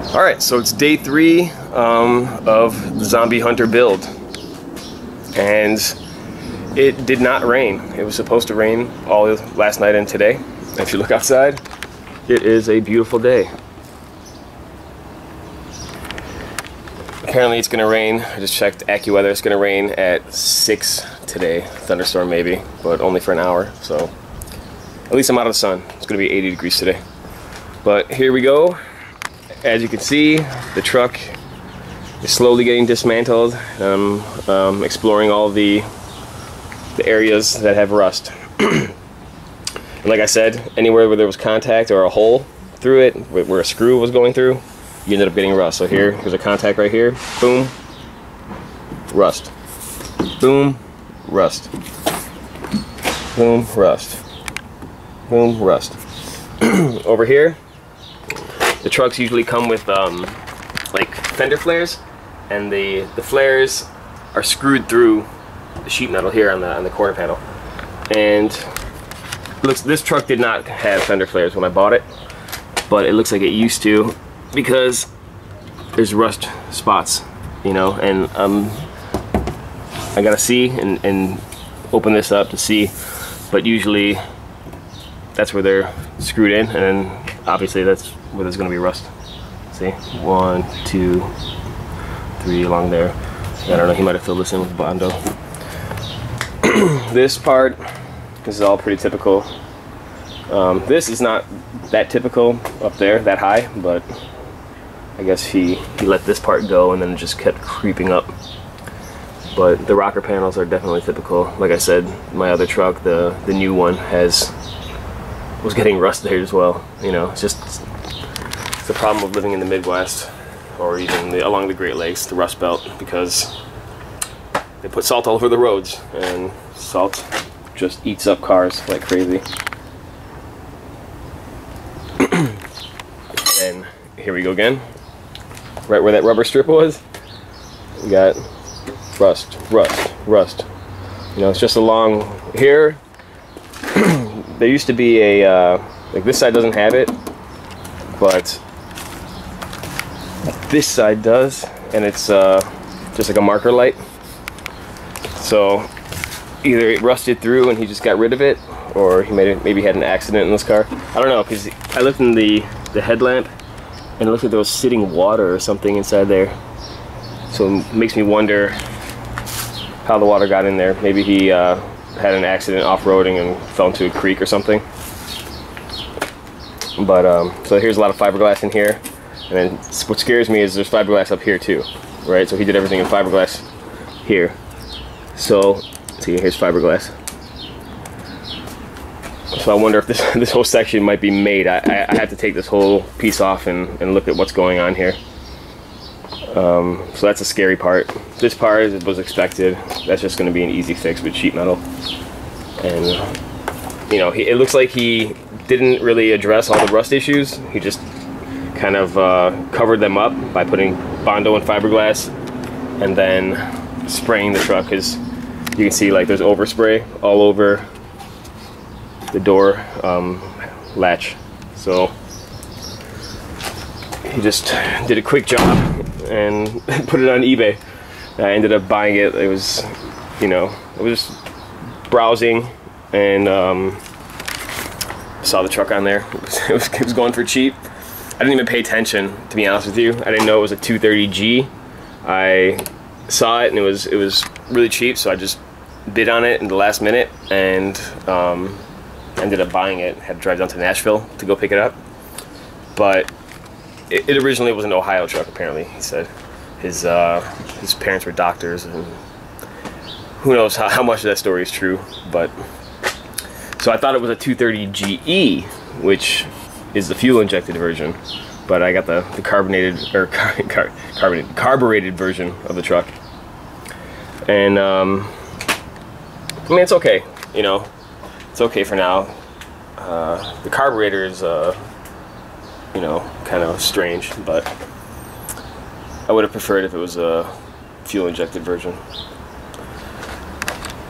Alright, so it's day 3 of the Zombie Hunter build, and it did not rain. It was supposed to rain all last night and today. If you look outside, it is a beautiful day. Apparently it's going to rain. I just checked AccuWeather. It's going to rain at 6 today. Thunderstorm maybe, but only for an hour. So at least I'm out of the sun. It's going to be 80 degrees today. But here we go. As you can see, the truck is slowly getting dismantled. I'm exploring all the areas that have rust. And like I said, anywhere where there was contact or a hole through it, where a screw was going through, you ended up getting rust. So here, there's a contact right here. Boom, rust. Boom, rust. Boom, rust. Boom, rust. Over here, the trucks usually come with like fender flares, and the flares are screwed through the sheet metal here on the quarter panel. And this truck did not have fender flares when I bought it, but it looks like it used to, because there's rust spots, you know. And I gotta see and open this up to see, but usually that's where they're screwed in, and then obviously that's where there's gonna be rust. See, 1, 2, 3 along there. I don't know, he might have filled this in with Bondo. This part, this is all pretty typical. This is not that typical up there, that high, but I guess he let this part go and then it just kept creeping up. But the rocker panels are definitely typical. Like I said, my other truck, the new one, was getting rust there as well. You know, it's the problem of living in the Midwest, or even along the Great Lakes, the Rust Belt, because they put salt all over the roads, and salt just eats up cars like crazy. And here we go again. Right where that rubber strip was, we got rust, rust, rust. You know, it's just along here. There used to be a, like this side doesn't have it, but this side does, and it's just like a marker light. So either it rusted through and he just got rid of it, or he maybe had an accident in this car. I don't know, because I looked in the headlamp and it looked like there was sitting water or something inside there. So it makes me wonder how the water got in there. Maybe he had an accident off-roading and fell into a creek or something. But so here's a lot of fiberglass in here, and then what scares me is there's fiberglass up here too, right? So he did everything in fiberglass here. So see, here's fiberglass. So I wonder if this whole section might be made. I have to take this whole piece off and look at what's going on here. So that's a scary part. This part was expected. That's just going to be an easy fix with sheet metal. And you know, it looks like he didn't really address all the rust issues. He just kind of covered them up by putting Bondo and fiberglass, and then spraying the truck. Because you can see, like, there's overspray all over the door latch. So he just did a quick job and put it on eBay. I ended up buying it. It was, you know, I was just browsing and saw the truck on there. It was going for cheap. I didn't even pay attention, to be honest with you. I didn't know it was a 230G. I saw it and it was really cheap, so I just bid on it in the last minute and ended up buying it. Had to drive down to Nashville to go pick it up. But it originally was an Ohio truck, apparently. He said his parents were doctors, and who knows how much of that story is true. But so I thought it was a 230GE, which is the fuel injected version, but I got the carbonated, or carbureted version of the truck. And I mean, it's okay, you know, it's okay for now. The carburetor is you know, kind of strange, but I would have preferred if it was a fuel injected version.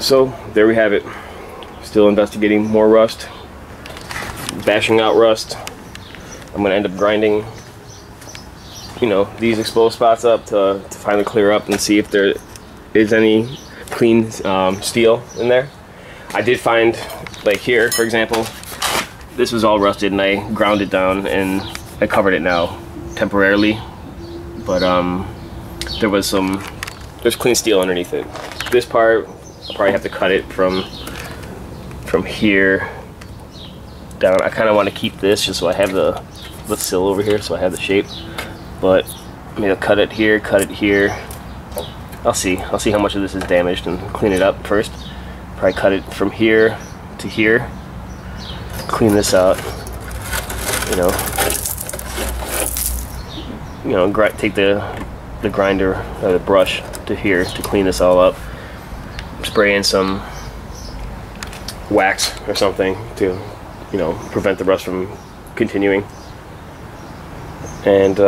So there we have it. Still investigating more rust, bashing out rust. I'm gonna end up grinding you know, these exposed spots up to finally clear up and see if there is any clean steel in there. I did find, like here, for example, this was all rusted and I ground it down and I covered it now temporarily, but there's clean steel underneath it. This part, I'll probably have to cut it from here down. I kind of want to keep this just so I have the sill over here, so I have the shape, but maybe I'll cut it here, I'll see how much of this is damaged and clean it up first. Probably cut it from here to here, clean this out, you know, take the grinder or the brush to here to clean this all up, spray in some wax or something to, you know, prevent the rust from continuing, and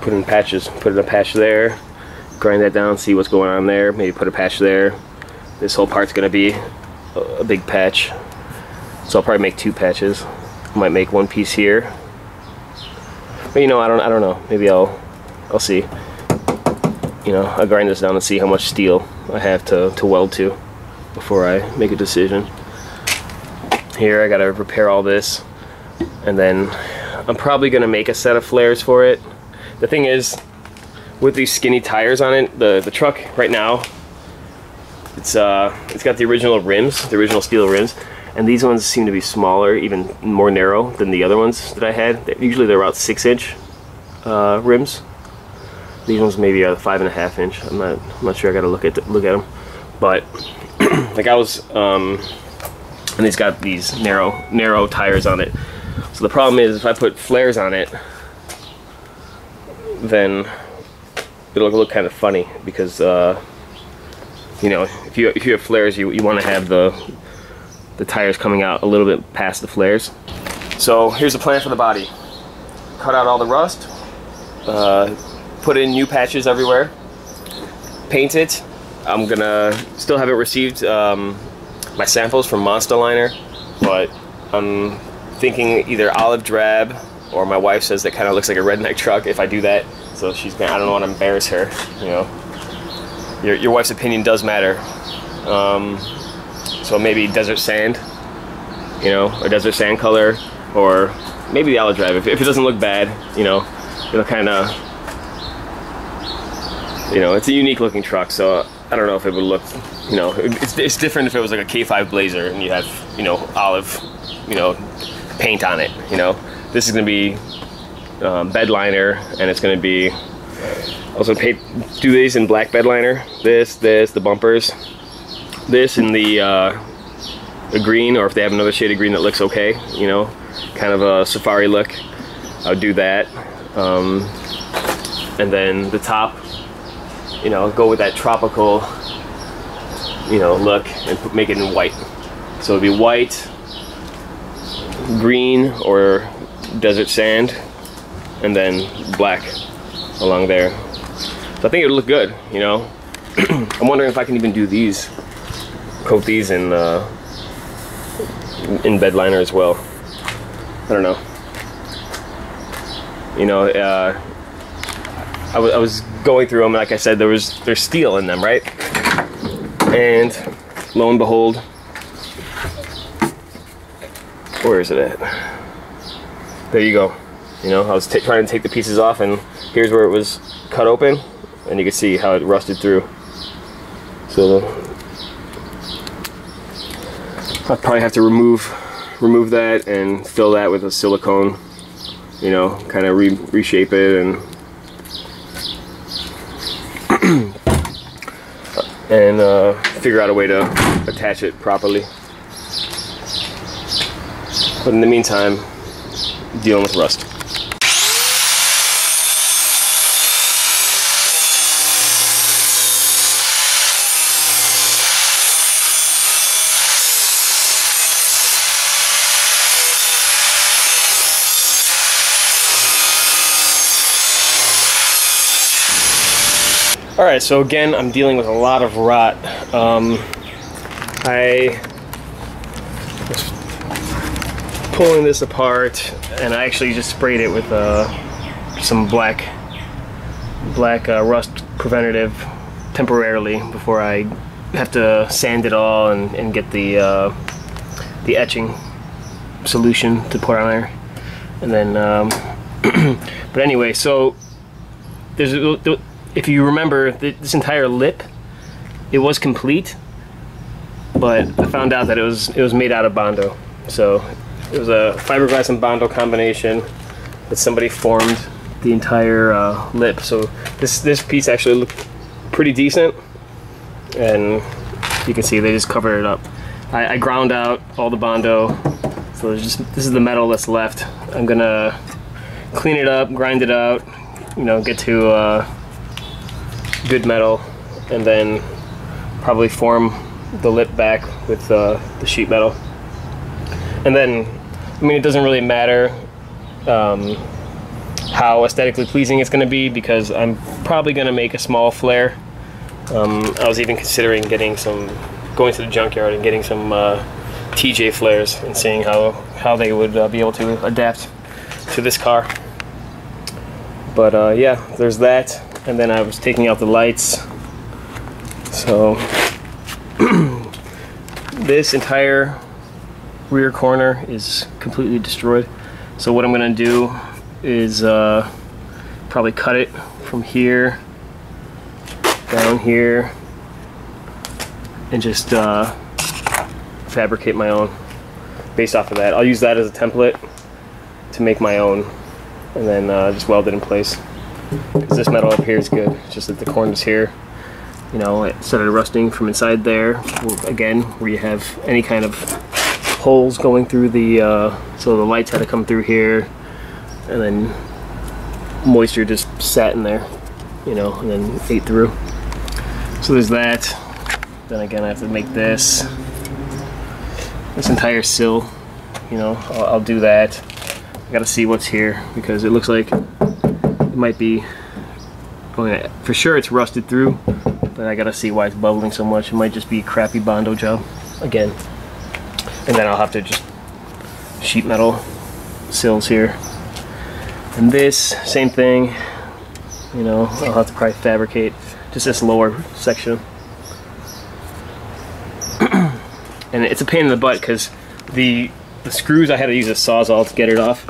put in patches. Put in a patch there, grind that down, see what's going on there, maybe put a patch there. This whole part's gonna be a big patch, so I'll probably make 2 patches. I might make 1 piece here, but you know, I don't know, maybe I'll see. You know, I'll grind this down and see how much steel I have to weld to before I make a decision. Here I gotta repair all this, and then I'm probably gonna make a set of flares for it. The thing is, with these skinny tires on it, the truck right now, it's got the original rims, the original steel rims, and these ones seem to be smaller, even more narrow than the other ones that I had. Usually they're about 6-inch rims. These ones maybe are 5.5 inch. I'm not sure. I gotta look at them. But like I was, and it's got these narrow tires on it. So the problem is, if I put flares on it, then it'll look kind of funny, because you know, if you have flares, you want to have the tires coming out a little bit past the flares. So here's the plan for the body: cut out all the rust, put in new patches everywhere, paint it. I'm gonna still haven't received my samples from Monster Liner, but I'm thinking either olive drab, or my wife says that kind of looks like a redneck truck if I do that. So she's gonna, I don't want to embarrass her, you know. Your wife's opinion does matter. So maybe desert sand, you know, or desert sand color, or maybe the olive drab. If it doesn't look bad, you know, it'll kind of, you know, it's a unique looking truck, so I don't know if it would look, you know, it's different if it was like a K5 Blazer and you have, you know, olive, you know, paint on it, you know. This is going to be bed liner, and it's going to be also do these in black bed liner. This, the bumpers, this in the green, or if they have another shade of green that looks okay, you know, kind of a safari look, I would do that. And then the top, you know, go with that tropical, you know, look, and make it in white. So it'd be white, green, or desert sand, and then black along there. So I think it would look good, you know. I'm wondering if I can even do these, coat these in bed liner as well. I don't know. You know, I was going through them, and like I said, there's steel in them, right? And lo and behold, where is it at? There you go. You know, I was trying to take the pieces off, and here's where it was cut open, and you can see how it rusted through. So I'll probably have to remove that and fill that with a silicone, you know, kind of reshape it and figure out a way to attach it properly. But in the meantime, dealing with rust. Alright, so again, I'm dealing with a lot of rot. I was pulling this apart, and I actually just sprayed it with some black black rust preventative temporarily before I have to sand it all and get the etching solution to put on there. And then but anyway, so there's, if you remember, this entire lip, it was complete, but I found out that it was made out of Bondo. So it was a fiberglass and Bondo combination that somebody formed the entire lip. So this piece actually looked pretty decent, and you can see they just covered it up. I ground out all the Bondo, so this is the metal that's left. I'm gonna clean it up, grind it out, you know, get to good metal, and then probably form the lip back with the sheet metal. And then, I mean, it doesn't really matter how aesthetically pleasing it's going to be, because I'm probably going to make a small flare. I was even considering going to the junkyard and getting some TJ flares and seeing how they would be able to adapt to this car. But yeah, there's that. And then I was taking out the lights. So this entire rear corner is completely destroyed. So what I'm gonna do is probably cut it from here down here and just fabricate my own based off of that. I'll use that as a template to make my own, and then just weld it in place, because this metal up here is good. It's just that the corners here, you know, it started rusting from inside there, again, where you have any kind of holes going through the so the lights had to come through here, and then moisture just sat in there, you know, and then ate through. So there's that. Then again, I have to make this entire sill, you know. I'll do that. I gotta see what's here, because it looks like it might be, for sure it's rusted through, but I gotta see why it's bubbling so much. It might just be a crappy Bondo job again. And then I'll have to just sheet metal sills here. And this, same thing, you know, I'll have to probably fabricate just this lower section. And it's a pain in the butt, because the screws, I had to use a Sawzall to get it off.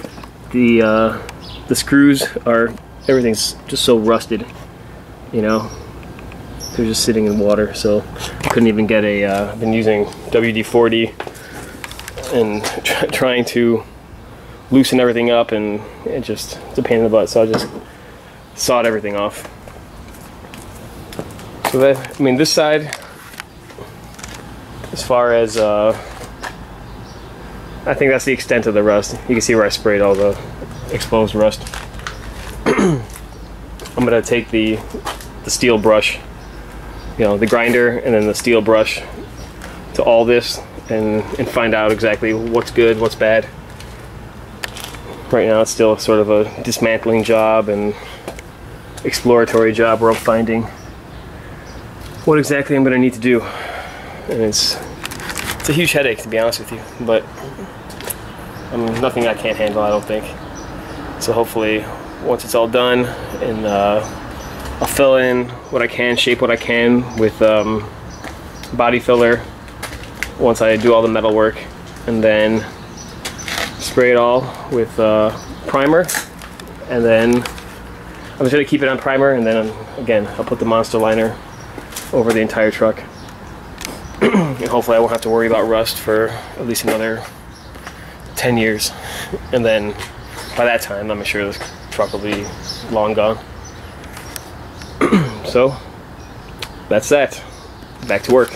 The screws are, everything's just so rusted, you know. They're just sitting in water, so I couldn't even get a, I've been using WD-40 and trying to loosen everything up, and it's a pain in the butt, so I just sawed everything off. So that, I mean, this side, as far as I think that's the extent of the rust. You can see where I sprayed all the exposed rust. I'm gonna take the steel brush, you know, the grinder, and then the steel brush to all this and find out exactly what's good, what's bad. Right now it's still sort of a dismantling job and exploratory job where I'm finding what exactly I'm gonna need to do. And it's a huge headache, to be honest with you, but nothing I can't handle, I don't think. So hopefully once it's all done, and I'll fill in what I can, shape what I can with body filler once I do all the metal work, and then spray it all with primer, and then I'm just going to keep it on primer, and then again I'll put the monster liner over the entire truck. And hopefully I won't have to worry about rust for at least another 10 years. And then by that time, I'm sure this truck will be long gone. So that's that. Back to work.